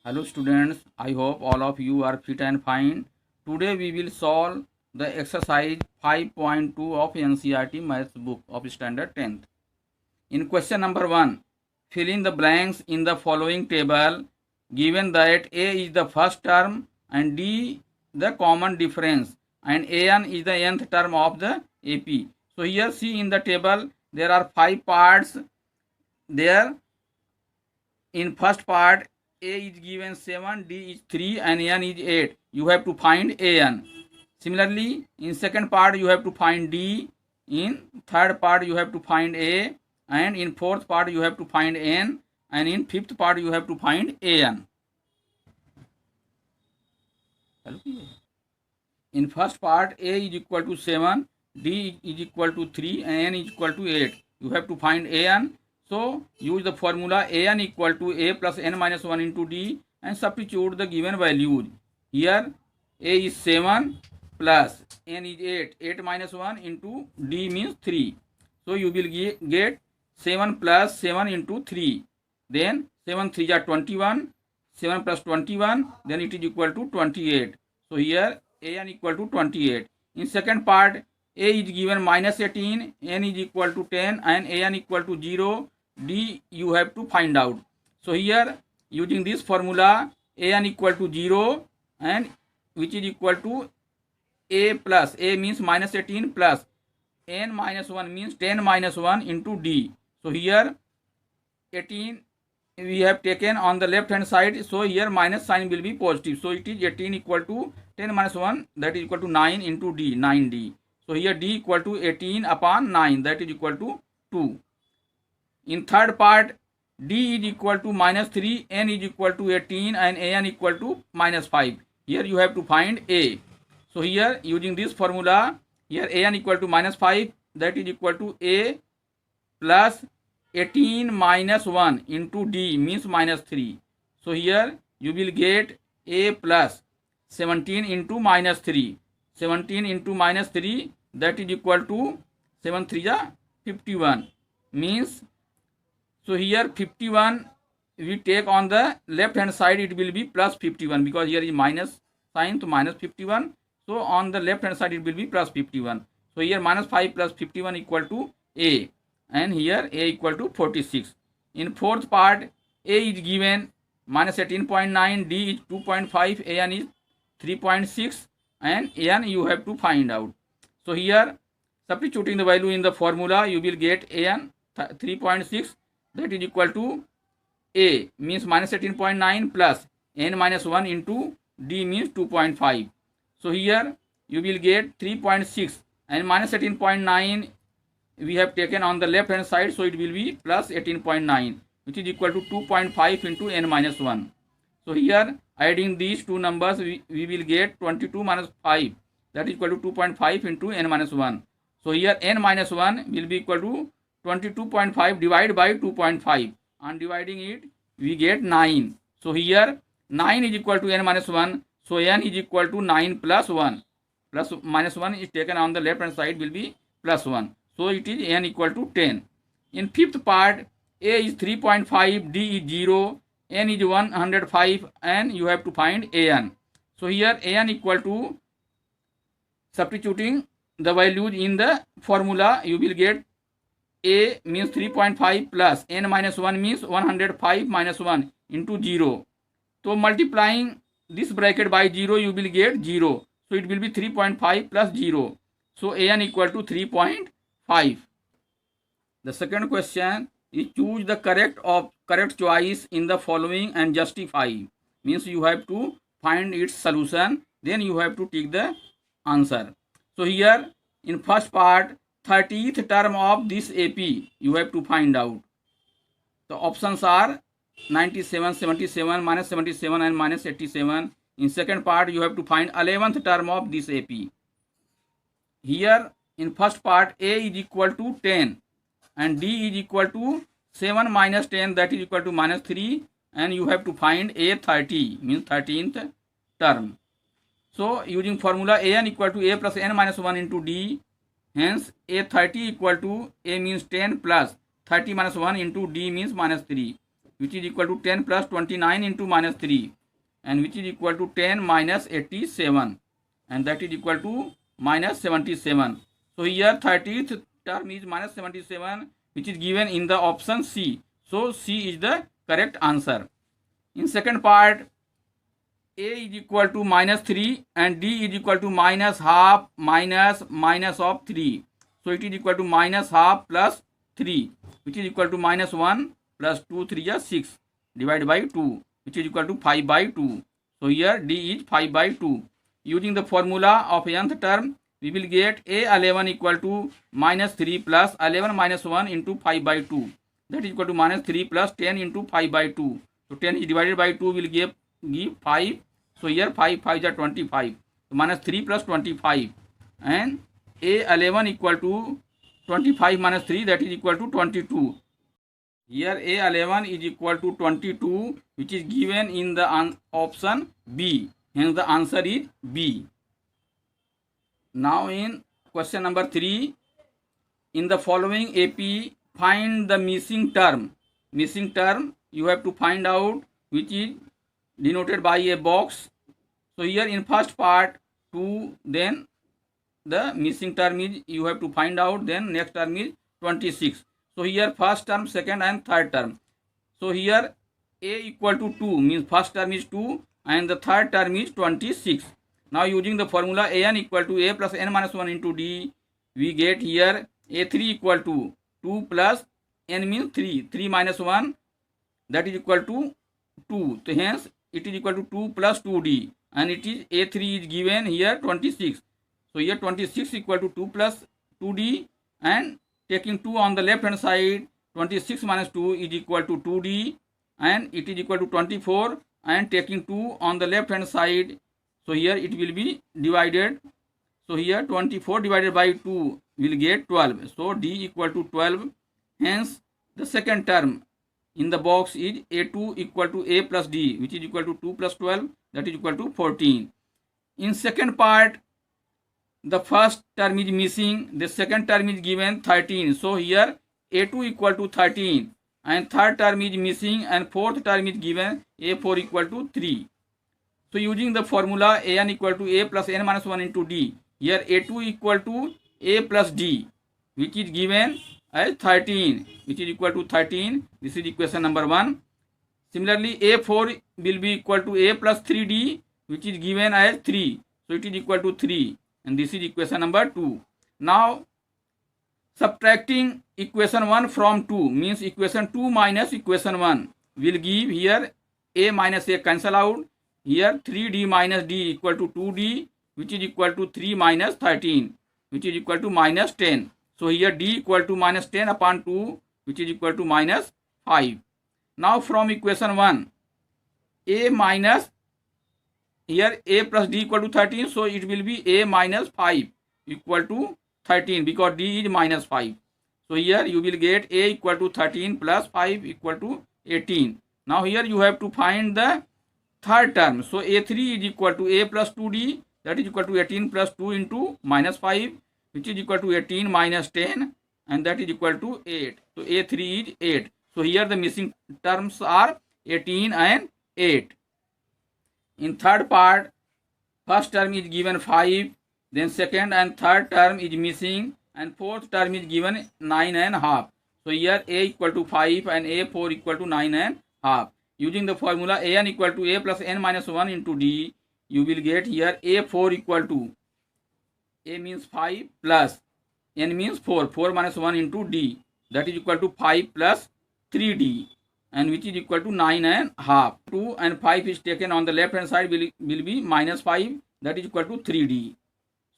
Hello students, I hope all of you are fit and fine. Today we will solve the exercise 5.2 of NCERT Maths book of standard 10th. In question number 1, fill in the blanks in the following table given that A is the first term and D the common difference and AN is the nth term of the AP. So here see in the table there are 5 parts there. In first part, A is given 7, D is 3 and N is 8. You have to find AN. Similarly, in second part you have to find D. In third part you have to find A. And in fourth part you have to find N. And in fifth part you have to find AN. In first part, A is equal to 7, D is equal to 3 and N is equal to 8. You have to find AN. So use the formula AN equal to A plus N minus 1 into D and substitute the given values. Here A is 7 plus N is 8. 8 minus 1 into D means 3. So you will get 7 plus 7 into 3. Then 7 3 are 21. 7 plus 21. Then it is equal to 28. So here AN equal to 28. In second part, A is given minus 18, N is equal to 10 and AN equal to 0. D you have to find out. So here using this formula AN equal to 0 and which is equal to A plus A means minus 18 plus N minus 1 means 10 minus 1 into D. So here 18 we have taken on the left hand side, so here minus sign will be positive. So it is 18 equal to 10 minus 1, that is equal to 9 into D, 9D. So here D equal to 18 upon 9, that is equal to 2. In third part, D is equal to minus 3, N is equal to 18 and AN equal to minus 5. Here you have to find A. So here using this formula, here AN equal to minus 5, that is equal to A plus 18 minus 1 into D means minus 3. So here you will get A plus 17 into minus 3. 17 into minus 3, that is equal to 7 3 is 51 means. So here 51 we take on the left hand side, it will be plus 51 because here is minus sign, to minus 51. So on the left hand side it will be plus 51. So here minus 5 plus 51 equal to A and here A equal to 46. In fourth part, A is given minus 18.9, D is 2.5, AN is 3.6 and AN you have to find out. So here substituting the value in the formula you will get AN 3.6, that is equal to A means minus 18.9 plus N minus 1 into D means 2.5. So here you will get 3.6 and minus 18.9 we have taken on the left hand side, so it will be plus 18.9 which is equal to 2.5 into N minus 1. So here adding these two numbers we will get 22 minus 5, that is equal to 2.5 into N minus 1. So here N minus 1 will be equal to 22.5 divided by 2.5. On dividing it we get 9. So here 9 is equal to N minus 1. So N is equal to 9 plus 1. Plus minus 1 is taken on the left hand side will be plus 1. So it is N equal to 10. In fifth part, A is 3.5, D is 0, N is 105 and you have to find AN. So here AN equal to, substituting the values in the formula you will get A means 3.5 plus N minus 1 means 105 minus 1 into 0. So multiplying this bracket by 0 you will get 0. So it will be 3.5 plus 0. So AN equal to 3.5. The second question is choose the correct choice in the following and justify. Means you have to find its solution, then you have to take the answer. So here in first part, 30th term of this AP you have to find out. The options are 97, 77, minus 77 and minus 87. In second part you have to find 11th term of this AP. Here in first part, A is equal to 10 and D is equal to 7 minus 10, that is equal to minus 3 and you have to find A 30 means 13th term. So using formula AN equal to A plus N minus 1 into D, hence A 30 equal to A means 10 plus 30 minus 1 into D means minus 3, which is equal to 10 plus 29 into minus 3, and which is equal to 10 minus 87, and that is equal to minus 77. So here 30th term is minus 77, which is given in the option C. So C is the correct answer. In second part, A is equal to minus 3 and D is equal to minus half minus of 3. So it is equal to minus half plus 3, which is equal to minus 1 plus 2 3 is 6 divided by 2, which is equal to 5 by 2. So here D is 5 by 2. Using the formula of nth term, we will get A11 equal to minus 3 plus 11 minus 1 into 5 by 2. That is equal to minus 3 plus 10 into 5 by 2. So 10 is divided by 2 will give 5. So here 5 5 is 25. So minus 3 plus 25. And A11 equal to 25 minus 3, that is equal to 22. Here A11 is equal to 22, which is given in the option B. Hence the answer is B. Now in question number 3, in the following AP, find the missing term. Missing term you have to find out, which is denoted by a box. So here in first part 2, then the missing term is you have to find out, then next term is 26. So here first term, second and third term. So here A equal to 2 means first term is 2 and the third term is 26. Now using the formula an equal to a plus n minus 1 into d, we get here a3 equal to 2 plus n means 3. 3 minus 1, that is equal to 2. So hence it is equal to 2 plus 2d, and it is a3 is given here 26. So here 26 equal to 2 plus 2d, and taking 2 on the left hand side, 26 minus 2 is equal to 2d, and it is equal to 24, and taking 2 on the left hand side, so here it will be divided. So here 24 divided by 2 will get 12. So d equal to 12. Hence the second term in the box is a2 equal to a plus d, which is equal to 2 plus 12, that is equal to 14. In second part, the first term is missing, the second term is given 13. So here a2 equal to 13, and third term is missing, and fourth term is given a4 equal to 3. So using the formula an equal to a plus n minus 1 into d, here a2 equal to a plus d, which is given as 13, which is equal to 13. This is equation number 1. Similarly, a4 will be equal to a plus 3d, which is given as 3. So it is equal to 3, and this is equation number 2. Now subtracting equation 1 from 2 means equation 2 minus equation 1 will give here a minus a cancel out. Here 3d minus d equal to 2d, which is equal to 3 minus 13, which is equal to minus 10. So here d equal to minus 10 upon 2, which is equal to minus 5. Now from equation 1, a minus, here a plus d equal to 13, so it will be a minus 5 equal to 13 because d is minus 5. So here you will get a equal to 13 plus 5 equal to 18. Now here you have to find the third term. So a3 is equal to a plus 2d, that is equal to 18 plus 2 into minus 5, which is equal to 18 minus 10, and that is equal to 8. So a3 is 8. So here the missing terms are 18 and 8. In third part, first term is given 5, then second and third term is missing, and fourth term is given 9 and half. So here a equal to 5 and a4 equal to 9 and half. Using the formula an equal to a plus n minus 1 into d, you will get here a4 equal to, a means 5 plus n means 4, 4 minus 1 into d, that is equal to 5 plus 3d, and which is equal to 9 and half. 2 and 5 is taken on the left hand side will be minus 5, that is equal to 3d.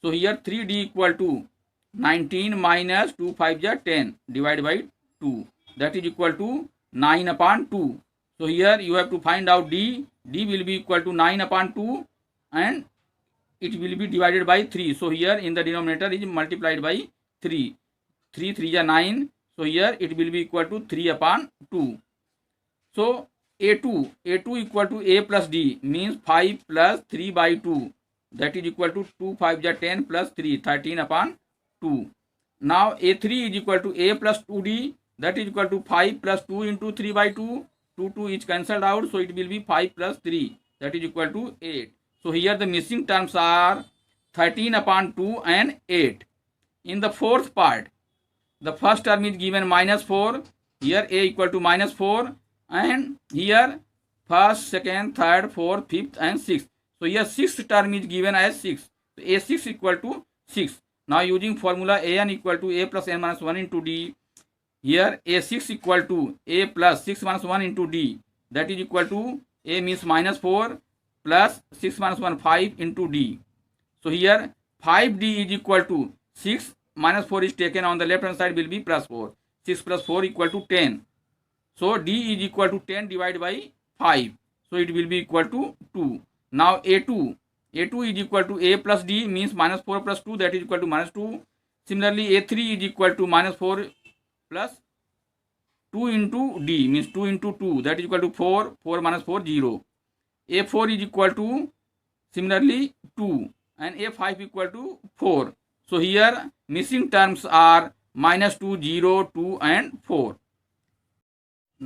So here 3d equal to 19 minus 2 5 is 10 divided by 2, that is equal to 9 upon 2. So here you have to find out d. D will be equal to 9 upon 2, and it will be divided by 3. So here in the denominator is multiplied by 3. 3 3 is 9. So here it will be equal to 3 upon 2. So a2 equal to a plus d means 5 plus 3 by 2, that is equal to 2 5 is 10 plus 3, 13 upon 2. Now a3 is equal to a plus 2d, that is equal to 5 plus 2 into 3 by 2. 2 is cancelled out, so it will be 5 plus 3, that is equal to 8. So here the missing terms are 13 upon 2 and 8. In the fourth part, the first term is given -4. Here a equal to -4, and here first, second, third, fourth, fifth, and sixth. So here sixth term is given as 6. So a6 equal to 6. Now using formula an equal to a plus n minus 1 into d. Here a6 equal to a plus 6 minus 1 into d. That is equal to a means -4 plus 6 minus 1 5 into d. So here 5d is equal to 6 minus 4 is taken on the left hand side will be +4. 6 plus 4 equal to 10. So d is equal to 10 divided by 5. So it will be equal to 2. Now a2 is equal to a plus d means -4 plus 2, that is equal to -2. Similarly a3 is equal to -4 plus 2 into d means 2 into 2, that is equal to 4. 4 minus 4 0. a4 is equal to similarly 2 and a5 equal to 4. So here missing terms are -2, 0, 2 and 4.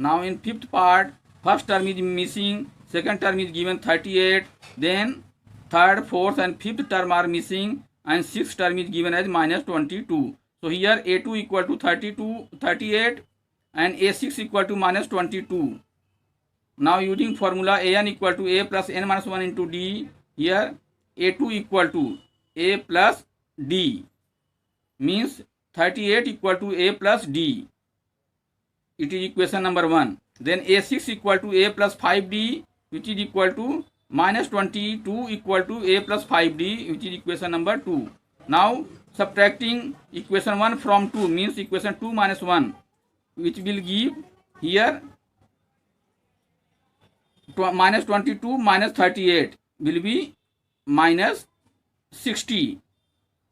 Now in fifth part, first term is missing, second term is given 38, then third, fourth and fifth term are missing, and sixth term is given as -22. So here a2 equal to 38 and a6 equal to -22. Now using formula an equal to a plus n minus 1 into d. Here a2 equal to a plus d means 38 equal to a plus d. It is equation number 1. Then a6 equal to a plus 5d, which is equal to -22 equal to a plus 5d, which is equation number 2. Now subtracting equation 1 from 2 means equation 2 minus 1, which will give here -22 minus 38 will be -60,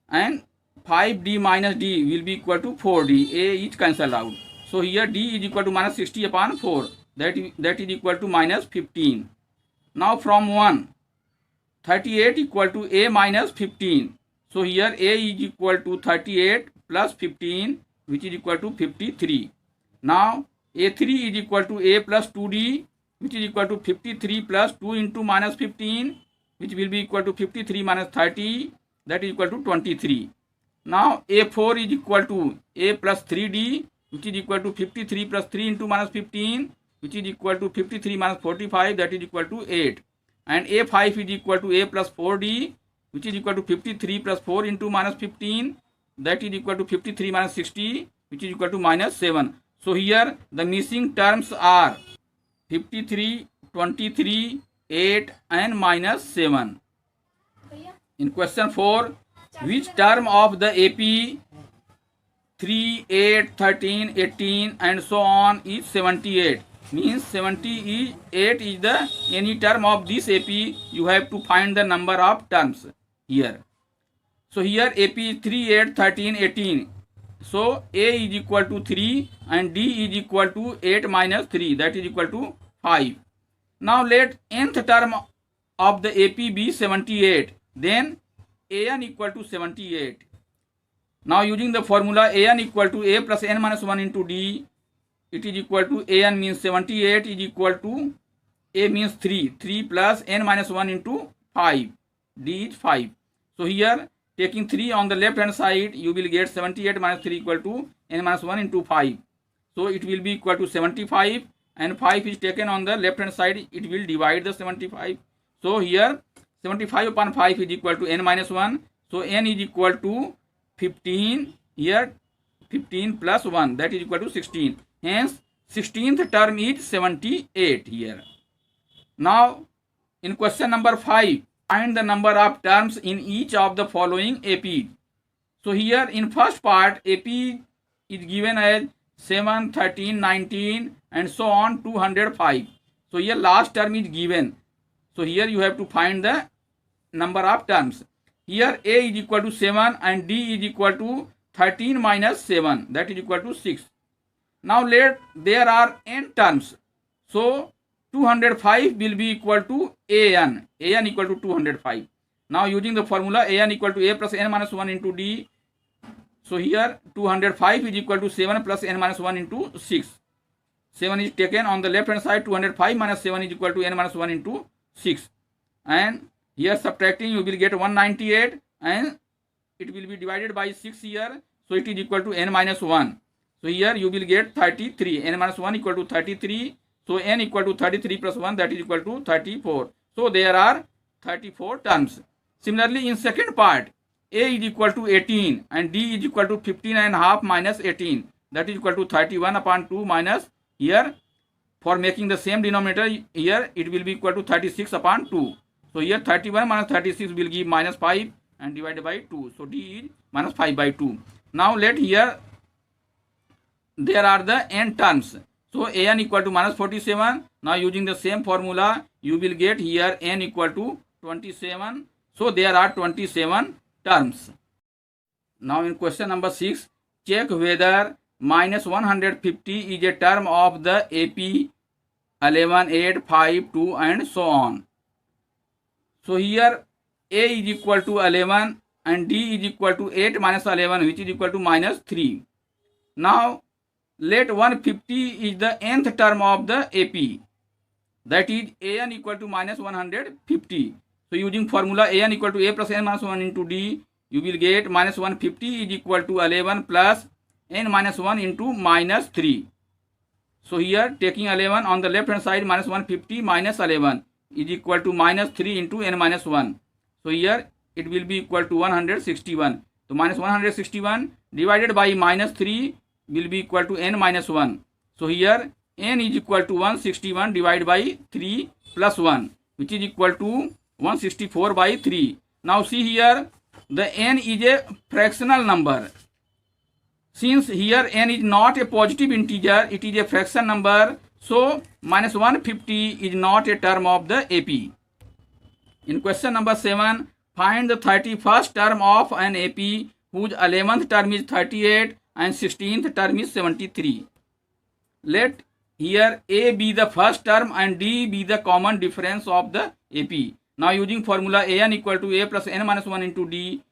and 5d minus d will be equal to 4d. A is cancelled out. So here d is equal to -60 upon 4, that is equal to -15. Now from 1, 38 equal to a minus 15. So here a is equal to 38 plus 15, which is equal to 53. Now a3 is equal to a plus 2d, which is equal to 53 plus 2 into -15, which will be equal to 53 minus 30, that is equal to 23. Now a4 is equal to a plus 3d, which is equal to 53 plus 3 into -15, which is equal to 53 minus 45, that is equal to 8. And a5 is equal to a plus 4d, which is equal to 53 plus 4 into -15, that is equal to 53 minus 60, which is equal to -7. So here the missing terms are 53, 23, 8 and -7. In question 4, which term of the AP 3, 8, 13, 18 and so on is 78? Means 78 is the any term of this AP. You have to find the number of terms here. So here AP is 3, 8, 13, 18. So A is equal to 3 and D is equal to 8 minus 3, that is equal to 5. Now let nth term of the AP be 78. Then AN equal to 78. Now using the formula AN equal to A plus n minus 1 into D, it is equal to AN means 78 is equal to A means 3. 3 plus n minus 1 into 5. D is 5. So here taking 3 on the left hand side, you will get 78 minus 3 equal to n minus 1 into 5. So it will be equal to 75, and 5 is taken on the left hand side, it will divide the 75. So here 75 upon 5 is equal to n minus 1. So n is equal to 15. Here 15 plus 1, that is equal to 16. Hence 16th term is 78 here. Now in question number 5, find the number of terms in each of the following AP. So here in first part, AP is given as 7, 13, 19 and so on 205. So here last term is given. So here you have to find the number of terms. Here A is equal to 7 and D is equal to 13 minus 7, that is equal to 6. Now let there are n terms. So 205 will be equal to AN. AN equal to 205. Now using the formula AN equal to A plus n minus 1 into D. So here 205 is equal to 7 plus n minus 1 into 6. 7 is taken on the left hand side. 205 minus 7 is equal to n minus 1 into 6. and here subtracting you will get 198, and it will be divided by 6 here, so it is equal to n minus 1. So here you will get 33, n minus 1 equal to 33, so n equal to 33 plus 1, that is equal to 34. So there are 34 terms. Similarly, in second part, a is equal to 18 and d is equal to 15.5 minus 18, that is equal to 31 upon 2 minus, here for making the same denominator, here it will be equal to 36 upon 2. So here 31 minus 36 will give minus 5 and divided by 2. So d is minus 5 by 2. Now let here there are the n terms. So an equal to minus 47. Now using the same formula, you will get here n equal to 27. So there are 27 terms. Now in question number 6, check whether minus 150 is a term of the AP 11, 8, 5, 2 and so on. So here a is equal to 11 and d is equal to 8 minus 11, which is equal to minus 3. Now let 150 is the nth term of the AP, that is an equal to minus 150. So using formula an equal to a plus n minus 1 into d, you will get minus 150 is equal to 11 plus n minus 1 into minus 3. So here taking 11 on the left hand side, minus 150 minus 11 is equal to minus 3 into n minus 1. So here it will be equal to 161. So minus 161 divided by minus 3 will be equal to n minus 1. So here n is equal to 161 divided by 3 plus 1, which is equal to 164 by 3. Now see here, the n is a fractional number. Since here n is not a positive integer, it is a fraction number, so minus 150 is not a term of the AP. In question number 7, find the 31st term of an AP whose 11th term is 38 and 16th term is 73. Let here a be the first term and d be the common difference of the AP. Now using formula an equal to a plus n minus 1 into d,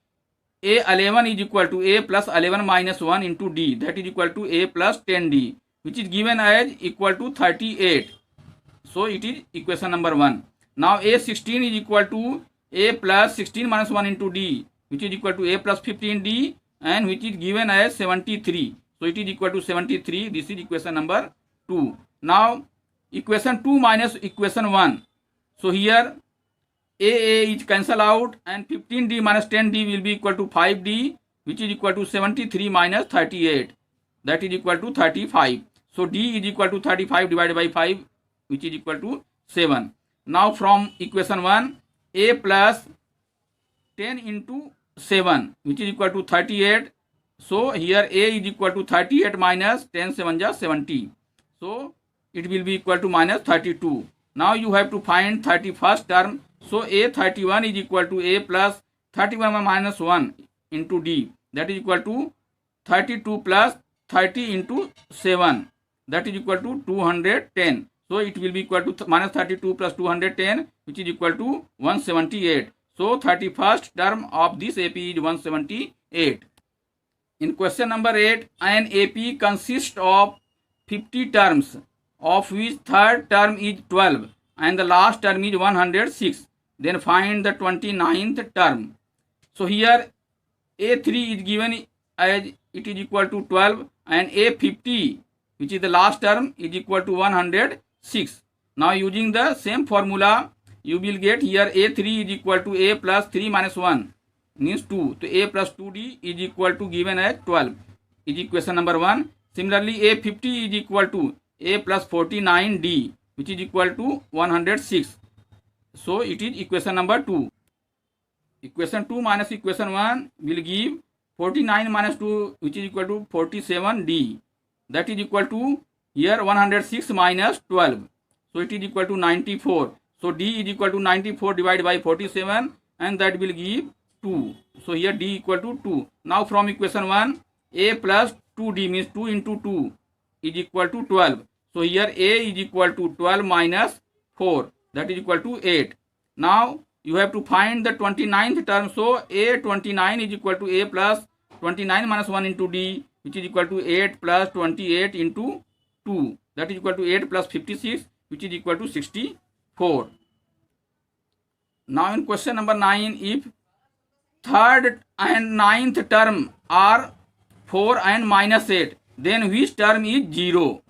a11 is equal to a plus 11 minus 1 into d, that is equal to a plus 10d, which is given as equal to 38. So it is equation number 1. Now a16 is equal to a plus 16 minus 1 into d, which is equal to a plus 15d, and which is given as 73. So it is equal to 73. This is equation number 2. Now equation 2 minus equation 1. So here a is cancel out and 15d minus 10d will be equal to 5d, which is equal to 73 minus 38, that is equal to 35. So d is equal to 35 divided by 5, which is equal to 7. Now from equation 1, a plus 10 into 7, which is equal to 38. So here a is equal to 38 minus 10 7 is 70. So it will be equal to minus 32. Now you have to find 31st term. So a31 is equal to a plus 31 minus 1 into d, that is equal to 32 plus 30 into 7, that is equal to 210. So it will be equal to minus 32 plus 210, which is equal to 178. So 31st term of this AP is 178. In question number 8, an AP consists of 50 terms, of which third term is 12 and the last term is 106. Then find the 29th term. So here a3 is given as it is equal to 12 and a50, which is the last term, is equal to 106. Now using the same formula, you will get here a3 is equal to a plus 3 minus 1 means 2. So a plus 2d is equal to given as 12 is equation number 1. Similarly a50 is equal to a plus 49d, which is equal to 106. So it is equation number 2. Equation 2 minus equation 1 will give 49 minus 2, which is equal to 47d, that is equal to here 106 minus 12. So it is equal to 94. So d is equal to 94 divided by 47, and that will give 2. So here d equal to 2. Now from equation 1, a plus 2d means 2 into 2 is equal to 12. So here a is equal to 12 minus 4, that is equal to 8. Now you have to find the 29th term. So a29 is equal to a plus 29 minus 1 into d, which is equal to 8 plus 28 into 2, that is equal to 8 plus 56, which is equal to 64. Now in question number 9, if third and ninth term are 4 and minus 8, then which term is 0?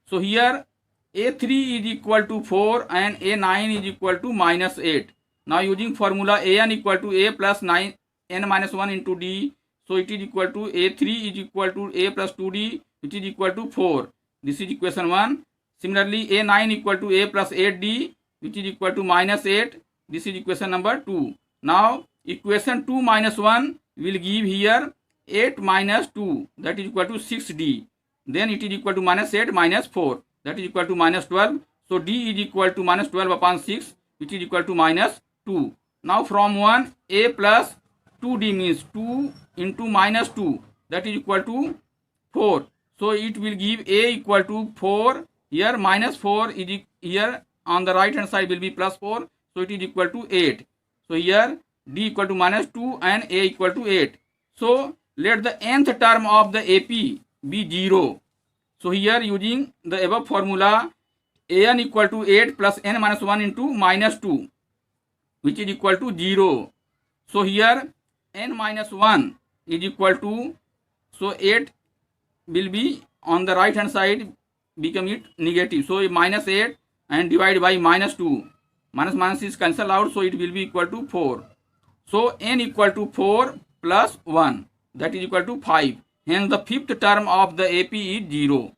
So here a3 is equal to 4 and a9 is equal to minus 8. Now using formula an equal to a plus 9 n minus 1 into d, so it is equal to a3 is equal to a plus 2d, which is equal to 4. This is equation 1. Similarly a9 equal to a plus 8d, which is equal to minus 8. This is equation number 2. Now equation 2 minus 1 will give here 8 minus 2, that is equal to 6d. Then it is equal to minus 8 minus 4, that is equal to minus 12. So d is equal to minus 12 upon 6, which is equal to minus 2. Now from 1, a plus 2d means 2 into minus 2, that is equal to 4. So it will give a equal to 4. Here minus 4 is here on the right hand side will be plus 4. So it is equal to 8. So here d equal to minus 2 and a equal to 8. So let the nth term of the AP be 0. So here using the above formula, an equal to 8 plus n minus 1 into minus 2, which is equal to 0. So here n minus 1 is equal to, so 8 will be on the right hand side, become it negative. So minus 8 and divide by minus 2. Minus minus is cancelled out, so it will be equal to 4. So n equal to 4 plus 1, that is equal to 5. Hence the fifth term of the AP is 0.